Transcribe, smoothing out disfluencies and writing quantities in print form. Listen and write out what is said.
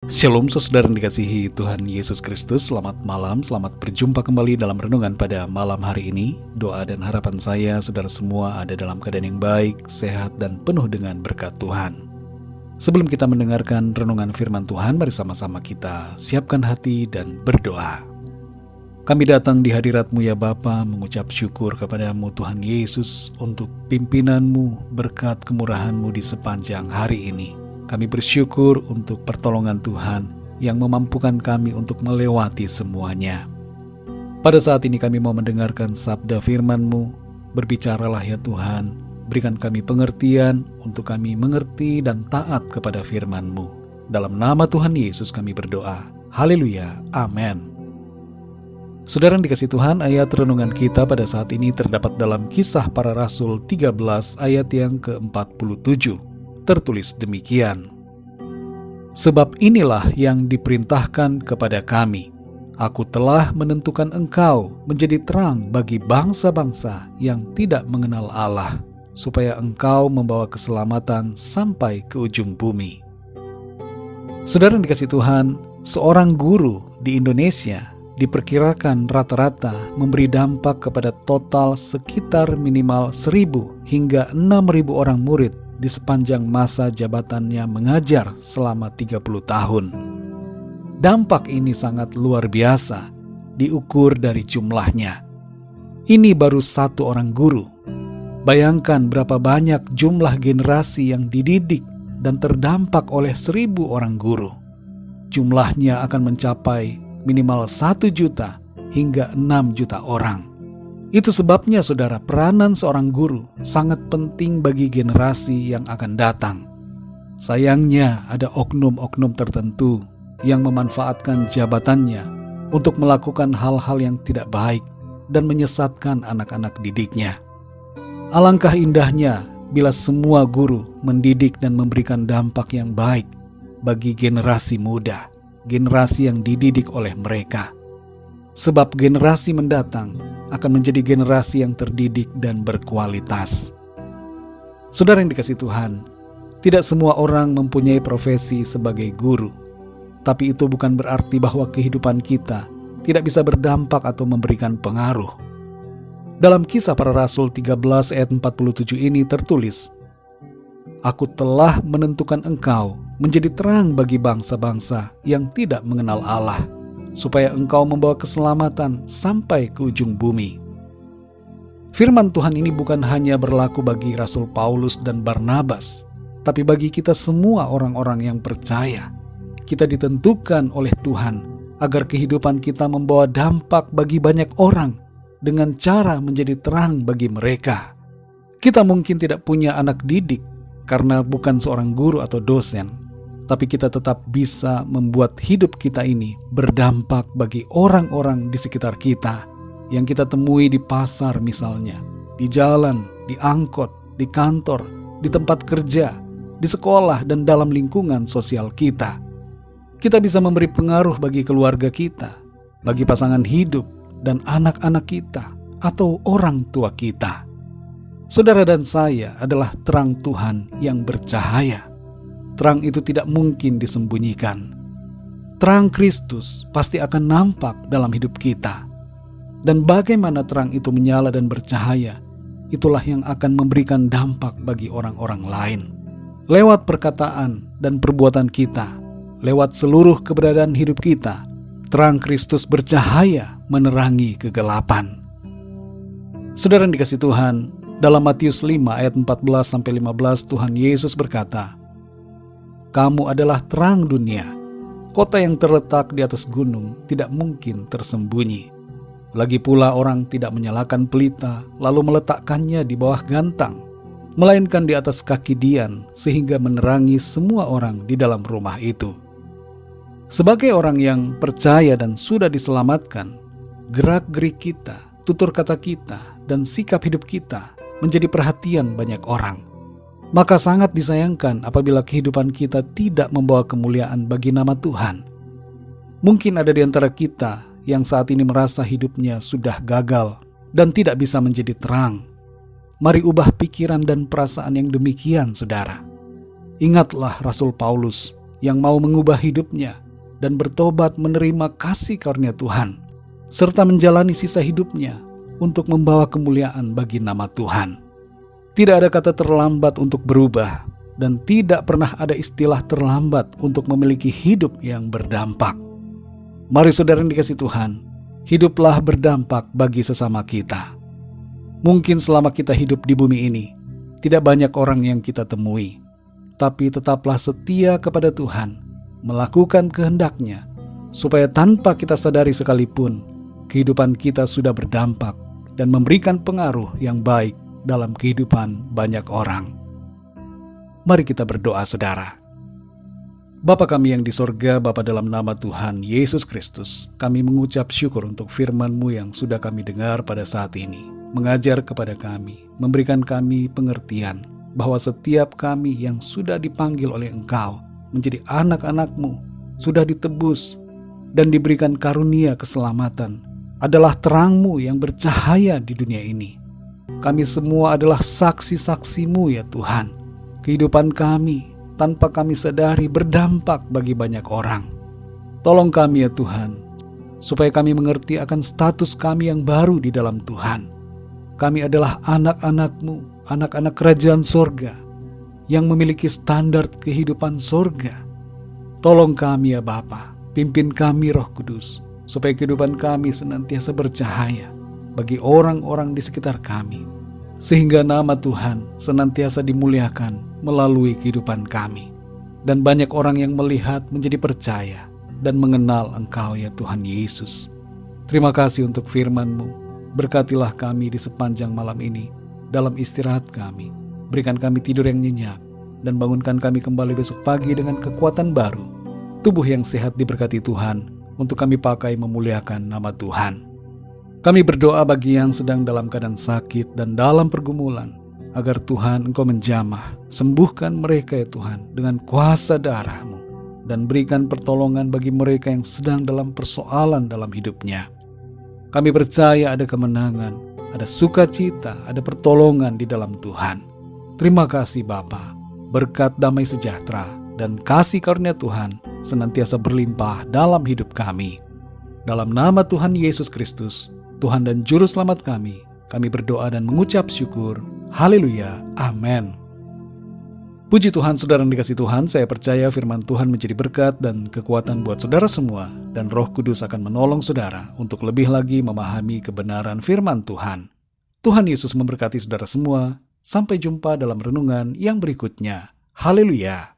Shalom saudara yang dikasihi Tuhan Yesus Kristus. Selamat malam, selamat berjumpa kembali dalam renungan pada malam hari ini. Doa dan harapan saya saudara semua ada dalam keadaan yang baik, sehat dan penuh dengan berkat Tuhan. Sebelum kita mendengarkan renungan firman Tuhan, mari sama-sama kita siapkan hati dan berdoa. Kami datang di hadirat-Mu ya Bapa, mengucap syukur kepada-Mu Tuhan Yesus untuk pimpinan-Mu, berkat kemurahan-Mu di sepanjang hari ini. Kami bersyukur untuk pertolongan Tuhan yang memampukan kami untuk melewati semuanya. Pada saat ini kami mau mendengarkan sabda firman-Mu. Berbicaralah ya Tuhan, berikan kami pengertian untuk kami mengerti dan taat kepada firman-Mu. Dalam nama Tuhan Yesus kami berdoa. Haleluya, amin. Saudara yang dikasihi Tuhan, ayat renungan kita pada saat ini terdapat dalam Kisah Para Rasul 13 ayat yang ke-47. Tertulis demikian. Sebab inilah yang diperintahkan kepada kami. Aku telah menentukan engkau menjadi terang bagi bangsa-bangsa yang tidak mengenal Allah, supaya engkau membawa keselamatan sampai ke ujung bumi. Saudara yang dikasihi Tuhan, seorang guru di Indonesia diperkirakan rata-rata memberi dampak kepada total sekitar minimal 1.000 hingga 6.000 orang murid di sepanjang masa jabatannya mengajar selama 30 tahun. Dampak ini sangat luar biasa diukur dari jumlahnya. Ini baru satu orang guru. Bayangkan berapa banyak jumlah generasi yang dididik dan terdampak oleh 1.000 orang guru. Jumlahnya akan mencapai minimal 1 juta hingga 6 juta orang. Itu sebabnya saudara, peranan seorang guru sangat penting bagi generasi yang akan datang. Sayangnya ada oknum-oknum tertentu yang memanfaatkan jabatannya untuk melakukan hal-hal yang tidak baik dan menyesatkan anak-anak didiknya. Alangkah indahnya bila semua guru mendidik dan memberikan dampak yang baik bagi generasi muda, generasi yang dididik oleh mereka. Sebab generasi mendatang akan menjadi generasi yang terdidik dan berkualitas. Saudara yang dikasihi Tuhan, tidak semua orang mempunyai profesi sebagai guru. Tapi itu bukan berarti bahwa kehidupan kita tidak bisa berdampak atau memberikan pengaruh. Dalam Kisah Para Rasul 13 ayat 47 ini tertulis, Aku telah menentukan engkau menjadi terang bagi bangsa-bangsa yang tidak mengenal Allah, supaya engkau membawa keselamatan sampai ke ujung bumi. Firman Tuhan ini bukan hanya berlaku bagi Rasul Paulus dan Barnabas, tapi bagi kita semua orang-orang yang percaya. Kita ditentukan oleh Tuhan agar kehidupan kita membawa dampak bagi banyak orang dengan cara menjadi terang bagi mereka. Kita mungkin tidak punya anak didik karena bukan seorang guru atau dosen, tapi kita tetap bisa membuat hidup kita ini berdampak bagi orang-orang di sekitar kita yang kita temui di pasar misalnya, di jalan, di angkot, di kantor, di tempat kerja, di sekolah dan dalam lingkungan sosial kita. Kita bisa memberi pengaruh bagi keluarga kita, bagi pasangan hidup dan anak-anak kita atau orang tua kita. Saudara dan saya adalah terang Tuhan yang bercahaya. Terang itu tidak mungkin disembunyikan. Terang Kristus pasti akan nampak dalam hidup kita. Dan bagaimana terang itu menyala dan bercahaya, itulah yang akan memberikan dampak bagi orang-orang lain. Lewat perkataan dan perbuatan kita, lewat seluruh keberadaan hidup kita, terang Kristus bercahaya menerangi kegelapan. Saudara yang dikasihi Tuhan, dalam Matius 5 ayat 14-15 Tuhan Yesus berkata, Kamu adalah terang dunia. Kota yang terletak di atas gunung tidak mungkin tersembunyi. Lagi pula orang tidak menyalakan pelita lalu meletakkannya di bawah gantang, melainkan di atas kaki dian sehingga menerangi semua orang di dalam rumah itu. Sebagai orang yang percaya dan sudah diselamatkan, gerak-gerik kita, tutur kata kita, dan sikap hidup kita menjadi perhatian banyak orang. Maka sangat disayangkan apabila kehidupan kita tidak membawa kemuliaan bagi nama Tuhan. Mungkin ada di antara kita yang saat ini merasa hidupnya sudah gagal dan tidak bisa menjadi terang. Mari ubah pikiran dan perasaan yang demikian, saudara. Ingatlah Rasul Paulus yang mau mengubah hidupnya dan bertobat menerima kasih karunia Tuhan, serta menjalani sisa hidupnya untuk membawa kemuliaan bagi nama Tuhan. Tidak ada kata terlambat untuk berubah, dan tidak pernah ada istilah terlambat untuk memiliki hidup yang berdampak. Mari saudara yang dikasihi Tuhan, hiduplah berdampak bagi sesama kita. Mungkin selama kita hidup di bumi ini, tidak banyak orang yang kita temui, tapi tetaplah setia kepada Tuhan, melakukan kehendak-Nya, supaya tanpa kita sadari sekalipun, kehidupan kita sudah berdampak dan memberikan pengaruh yang baik dalam kehidupan banyak orang. Mari kita berdoa, saudara. Bapa kami yang di sorga, Bapa, dalam nama Tuhan Yesus Kristus, kami mengucap syukur untuk firman-Mu yang sudah kami dengar pada saat ini, mengajar kepada kami, memberikan kami pengertian bahwa setiap kami yang sudah dipanggil oleh Engkau menjadi anak-anak-Mu, sudah ditebus dan diberikan karunia keselamatan, adalah terang-Mu yang bercahaya di dunia ini. Kami semua adalah saksi-saksi-Mu ya Tuhan. Kehidupan kami tanpa kami sadari berdampak bagi banyak orang. Tolong kami ya Tuhan, supaya kami mengerti akan status kami yang baru di dalam Tuhan. Kami adalah anak-anak-Mu, anak-anak kerajaan sorga, yang memiliki standar kehidupan sorga. Tolong kami ya Bapa, pimpin kami Roh Kudus, supaya kehidupan kami senantiasa bercahaya bagi orang-orang di sekitar kami, sehingga nama Tuhan senantiasa dimuliakan melalui kehidupan kami, dan banyak orang yang melihat menjadi percaya dan mengenal Engkau ya Tuhan Yesus. Terima kasih untuk firman-Mu. Berkatilah kami di sepanjang malam ini dalam istirahat kami. Berikan kami tidur yang nyenyak, dan bangunkan kami kembali besok pagi dengan kekuatan baru. Tubuh yang sehat diberkati Tuhan, untuk kami pakai memuliakan nama Tuhan. Kami berdoa bagi yang sedang dalam keadaan sakit dan dalam pergumulan, agar Tuhan Engkau menjamah, sembuhkan mereka ya Tuhan dengan kuasa darah-Mu, dan berikan pertolongan bagi mereka yang sedang dalam persoalan dalam hidupnya. Kami percaya ada kemenangan, ada sukacita, ada pertolongan di dalam Tuhan. Terima kasih Bapa, berkat damai sejahtera dan kasih karunia Tuhan senantiasa berlimpah dalam hidup kami. Dalam nama Tuhan Yesus Kristus, Tuhan dan Juru Selamat kami berdoa dan mengucap syukur. Haleluya, amin. Puji Tuhan, saudara yang dikasihi Tuhan, saya percaya firman Tuhan menjadi berkat dan kekuatan buat saudara semua, dan Roh Kudus akan menolong saudara untuk lebih lagi memahami kebenaran firman Tuhan. Tuhan Yesus memberkati saudara semua. Sampai jumpa dalam renungan yang berikutnya. Haleluya.